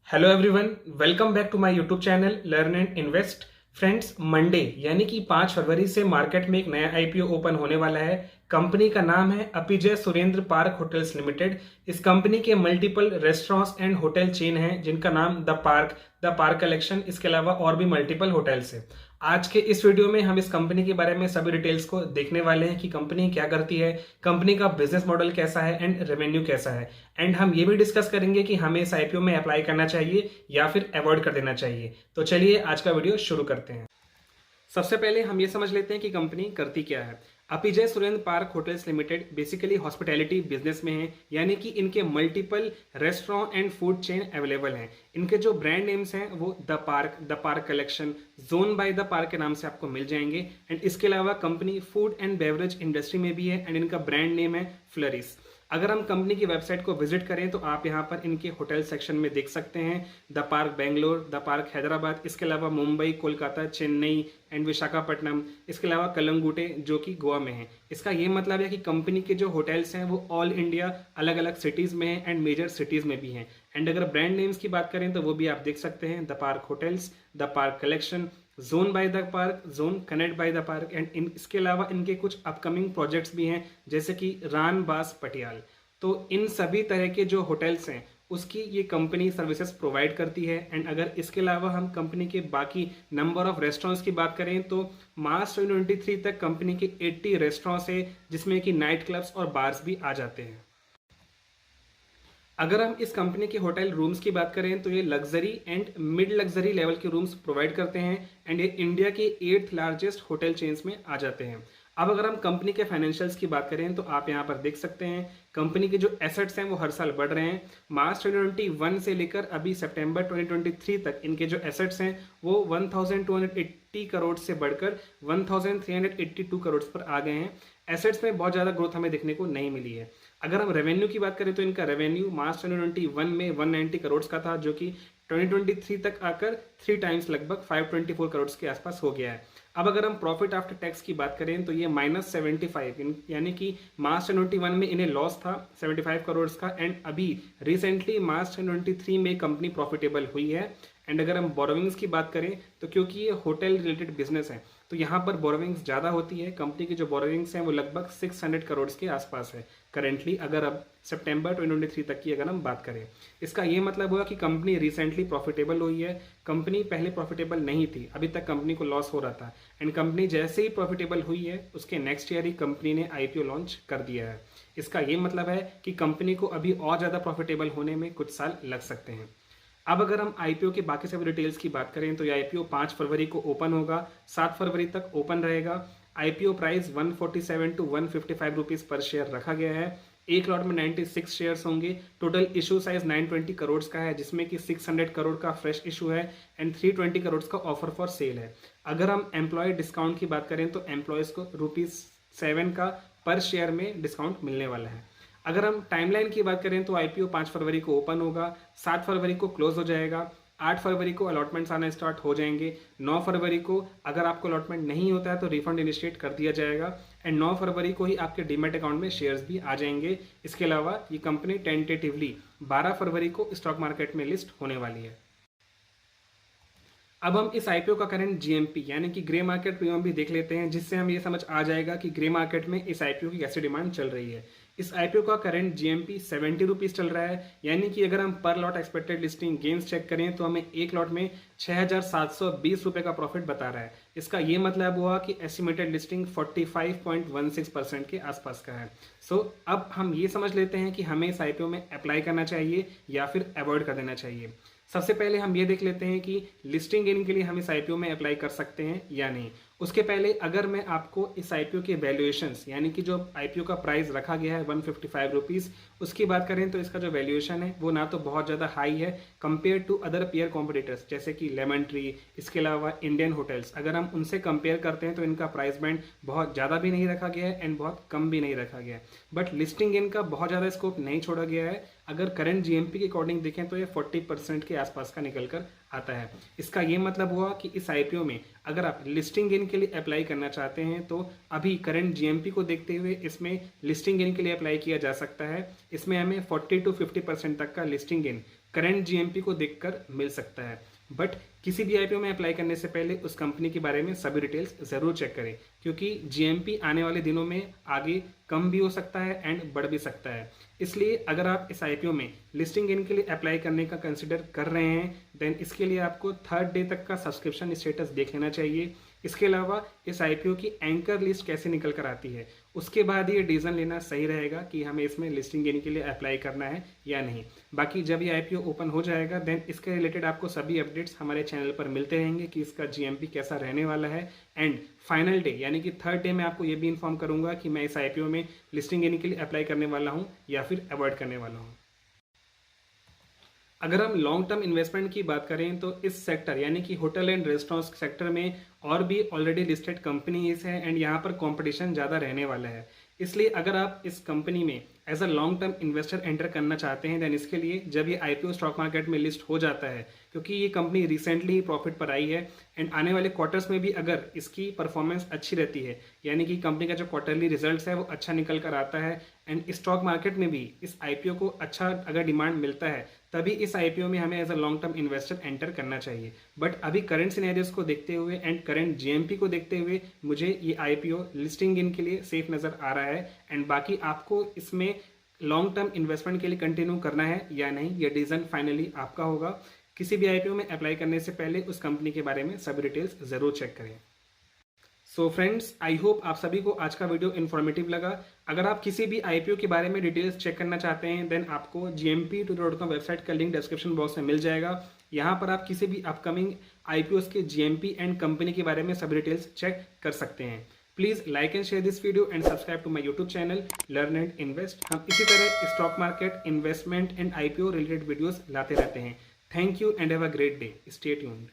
Hello everyone, welcome back to my YouTube channel learn and invest. Friends, Monday यानी कि 5 फरवरी से market में एक नया आईपीओ ओपन होने वाला है। कंपनी का नाम है Apeejay Surendra Park Hotels limited. इस कंपनी के multiple restaurants and hotel chain हैं जिनका नाम द पार्क कलेक्शन, इसके अलावा और भी मल्टीपल होटल्स हैं। आज के इस वीडियो में हम इस कंपनी के बारे में सभी डिटेल्स को देखने वाले हैं कि कंपनी क्या करती है, कंपनी का बिजनेस मॉडल कैसा है एंड रेवेन्यू कैसा है। एंड हम ये भी डिस्कस करेंगे कि हमें इस आईपीओ में अप्लाई करना चाहिए या फिर अवॉइड कर देना चाहिए। तो चलिए आज का वीडियो शुरू करते हैं। सबसे पहले हम ये समझ लेते हैं कि कंपनी करती क्या है। Apeejay Surendra Park Hotels Limited basically hospitality business में है, यानी कि इनके multiple restaurant and food chain available हैं। इनके जो ब्रांड नेम्स हैं वो the Park collection, zone by the Park के नाम से आपको मिल जाएंगे। एंड इसके अलावा company food and beverage industry में भी है एंड इनका ब्रांड नेम है फ्लरिस। अगर हम कंपनी की वेबसाइट को विजिट करें तो आप यहाँ पर इनके होटल सेक्शन में देख सकते हैं the park Bangalore, the park Hyderabad, इसके अलावा मुंबई, कोलकाता, चेन्नई एंड विशाखापट्टनम, इसके अलावा कलंगुटे जो कि गोवा में है। इसका ये मतलब है कि कंपनी के जो होटल्स हैं वो ऑल इंडिया अलग अलग सिटीज़ में हैं एंड मेजर सिटीज़ में भी हैं। एंड अगर ब्रांड नेम्स की बात करें तो वो भी आप देख सकते हैं the park hotels, the Park collection, zone by the park, zone connect bye the park. And इसके अलावा इनके कुछ अपकमिंग प्रोजेक्ट्स भी हैं जैसे कि रान बास पटियाल। तो इन सभी तरह के जो होटल्स हैं उसकी ये कंपनी सर्विसेज प्रोवाइड करती है। एंड अगर इसके अलावा हम कंपनी के बाकी नंबर ऑफ रेस्टोरेंट्स की बात करें तो मार्च 2023 तक कंपनी के 80 रेस्टोरेंट्स है जिसमें कि नाइट क्लब्स और बार्स भी आ जाते हैं। अगर हम इस कंपनी के होटल रूम्स की बात करें तो ये luxury and mid luxury level के रूम्स प्रोवाइड करते हैं एंड ये इंडिया के 8th लार्जेस्ट होटल चेन्स में आ जाते हैं। अब अगर हम कंपनी के फाइनेंशियल्स की बात करें तो आप यहाँ पर देख सकते हैं कंपनी के जो एसेट्स हैं वो हर साल बढ़ रहे हैं। मार्च 2021 से लेकर अभी सितंबर 2023 तक इनके जो एसेट्स हैं वो 1280 करोड़ से बढ़कर 1382 करोड़ पर आ गए हैं। एसेट्स में बहुत ज़्यादा ग्रोथ हमें देखने को नहीं मिली है। अगर हम रेवेन्यू की बात करें तो इनका रेवेन्यू मार्च 2021 में 190 करोड़ का था जो कि 2023 तक आकर 3 टाइम्स लगभग 524 करोड़ के आसपास हो गया है। अब अगर हम प्रॉफिट आफ्टर टैक्स की बात करें तो ये -75, यानी कि मार्च 2021 में इन्हें लॉस था 75 करोड़ का एंड अभी रिसेंटली मार्च 2023 में कंपनी प्रॉफिटेबल हुई है। एंड अगर हम बोरोविंग्स की बात करें तो क्योंकि ये होटल रिलेटेड बिजनेस है तो यहाँ पर बोरोविंग्स ज़्यादा होती है। कंपनी की जो बोरोविंग्स हैं वो लगभग 600 करोड़ के आसपास है करेंटली, अगर अब सितंबर 2023 तक की अगर हम बात करें। इसका ये मतलब हुआ कि कंपनी रिसेंटली प्रॉफिटेबल हुई है। कंपनी पहले प्रॉफिटेबल नहीं थी, अभी तक कंपनी को लॉस हो रहा था एंड कंपनी जैसे ही प्रॉफिटेबल हुई है उसके नेक्स्ट ईयर ही कंपनी ने आईपीओ लॉन्च कर दिया है। इसका ये मतलब है कि कंपनी को अभी और ज़्यादा प्रॉफिटेबल होने में कुछ साल लग सकते हैं। अब अगर हम आईपीओ के बाकी सभी डिटेल्स की बात करें तो ये आईपीओ 5 फरवरी को ओपन होगा, 7 फरवरी तक ओपन रहेगा। आईपीओ प्राइस 147 to 155 रुपीज़ पर शेयर रखा गया है। एक लॉट में 96 शेयर्स होंगे। टोटल इशू साइज 920 करोड़ का है जिसमें कि 600 करोड़ का फ्रेश इशू है एंड 320 करोड़ का ऑफर फॉर सेल है। अगर हम एम्प्लॉय डिस्काउंट की बात करें तो एम्प्लॉयज़ को ₹7 का पर शेयर में डिस्काउंट मिलने वाला है। अगर हम टाइमलाइन की बात करें तो आईपीओ 5 फरवरी को ओपन होगा, 7 फरवरी को क्लोज हो जाएगा, 8 फरवरी को अलॉटमेंट्स आना स्टार्ट हो जाएंगे, 9 फरवरी को अगर आपको अलॉटमेंट नहीं होता है तो रिफंड इनिशिएट कर दिया जाएगा एंड 9 फरवरी को ही आपके डीमैट अकाउंट में शेयर्स भी आ जाएंगे। इसके अलावा ये कंपनी टेंटेटिवली 12 फरवरी को स्टॉक मार्केट में लिस्ट होने वाली है। अब हम इस आईपीओ का करंट जीएमपी यानी कि ग्रे मार्केट प्रीमियम भी देख लेते हैं जिससे हम ये समझ आ जाएगा कि ग्रे मार्केट में इस आईपीओ की कैसी डिमांड चल रही है। इस आईपीओ का करंट जीएमपी 70 रुपीज़ चल रहा है, यानी कि अगर हम पर lot expected listing gains check करें तो हमें एक लॉट में 6,720 रुपये का प्रॉफिट बता रहा है। इसका ये मतलब हुआ कि एस्टिमेटेड लिस्टिंग 45.16% के आसपास का है। सो अब हम ये समझ लेते हैं कि हमें इस आईपीओ में अप्लाई करना चाहिए या फिर अवॉइड कर देना चाहिए। सबसे पहले हम ये देख लेते हैं कि लिस्टिंग गेन के लिए हम इस आईपीओ में अप्लाई कर सकते हैं या नहीं। उसके पहले अगर मैं आपको इस आईपीओ के वैल्यूएशंस यानी कि जो आईपीओ का प्राइस रखा गया है 155 रुपीज़ उसकी बात करें तो इसका जो वैल्यूएशन है वो ना तो बहुत ज़्यादा हाई है compare to other peer competitors जैसे कि लेमन ट्री, इसके अलावा इंडियन होटल्स। अगर हम उनसे कंपेयर करते हैं तो इनका प्राइस बैंड बहुत ज़्यादा भी नहीं रखा गया है एंड बहुत कम भी नहीं रखा गया है, बट लिस्टिंग गेन का बहुत ज़्यादा स्कोप नहीं छोड़ा गया है। अगर करंट जीएमपी के अकॉर्डिंग देखें तो ये 40% के आसपास का निकल कर आता है। इसका ये मतलब हुआ कि इस आईपीओ में अगर आप लिस्टिंग गेन के लिए अप्लाई करना चाहते हैं तो अभी करंट जीएमपी को देखते हुए इसमें लिस्टिंग गेन के लिए अप्लाई किया जा सकता है। इसमें हमें 40 to 50% तक का लिस्टिंग गेन करंट जीएमपी को देखकर मिल सकता है। बट किसी भी आईपीओ में अप्लाई करने से पहले उस कंपनी के बारे में सभी डिटेल्स ज़रूर चेक करें, क्योंकि जीएमपी आने वाले दिनों में आगे कम भी हो सकता है एंड बढ़ भी सकता है। इसलिए अगर आप इस आईपीओ में लिस्टिंग इन के लिए अप्लाई करने का कंसिडर कर रहे हैं, देन इसके लिए आपको 3rd डे तक का सब्सक्रिप्शन स्टेटस देख लेना चाहिए। इसके अलावा इस आईपीओ की एंकर लिस्ट कैसे निकल कर आती है, उसके बाद ये डिसीजन लेना सही रहेगा कि हमें इसमें लिस्टिंग गेन के लिए अप्लाई करना है या नहीं। बाकी जब ये आईपीओ ओपन हो जाएगा, देन इसके रिलेटेड आपको सभी अपडेट्स हमारे चैनल पर मिलते रहेंगे कि इसका जीएमपी कैसा रहने वाला है। एंड फाइनल डे यानी कि 3rd डे में आपको ये भी इन्फॉर्म करूंगा कि मैं इस आईपीओ में लिस्टिंग गेन के लिए अप्लाई करने वाला हूँ या फिर अवॉइड करने वाला हूँ। अगर हम लॉन्ग टर्म इन्वेस्टमेंट की बात करें तो इस सेक्टर यानी कि होटल एंड रेस्टोरेंट्स सेक्टर में और भी ऑलरेडी लिस्टेड कंपनीज है एंड यहाँ पर कंपटीशन ज़्यादा रहने वाला है। इसलिए अगर आप इस कंपनी में as a long term investor enter करना चाहते हैं, देन इसके लिए जब ये आईपीओ स्टॉक मार्केट में लिस्ट हो जाता है, क्योंकि ये कंपनी रिसेंटली ही प्रॉफिट पर आई है एंड आने वाले क्वार्टर्स में भी अगर इसकी परफॉर्मेंस अच्छी रहती है, यानी कि कंपनी का जो क्वार्टरली रिजल्ट्स है वो अच्छा निकल कर आता है एंड स्टॉक मार्केट में भी इस आईपीओ को अच्छा अगर डिमांड मिलता है, तभी इस आईपीओ में हमें as a long term investor enter करना चाहिए। बट अभी करंट सिनेरियोस को देखते हुए एंड करंट जीएमपी को देखते हुए मुझे ये आईपीओ लिस्टिंग इन के लिए सेफ नज़र आ रहा है। एंड बाकी आपको इसमें लॉन्ग टर्म इन्वेस्टमेंट के लिए कंटिन्यू करना है या नहीं, ये डिसीजन फाइनली आपका होगा। किसी भी आईपीओ में अप्लाई करने से पहले उस कंपनी के बारे में सभी डिटेल्स ज़रूर चेक करें। सो फ्रेंड्स, आई होप आप सभी को आज का वीडियो इन्फॉर्मेटिव लगा। अगर आप किसी भी आईपीओ के बारे में डिटेल्स चेक करना चाहते हैं, देन आपको gmp2.com वेबसाइट का लिंक डिस्क्रिप्शन बॉक्स में मिल जाएगा। यहाँ पर आप किसी भी अपकमिंग आईपीओस के जीएमपी एंड कंपनी के बारे में सभी डिटेल्स चेक कर सकते हैं। Please like and share this video and subscribe to my YouTube channel learn and invest. हम इसी तरह stock market, investment and IPO related videos लाते रहते हैं। Thank you and have a great day. Stay tuned.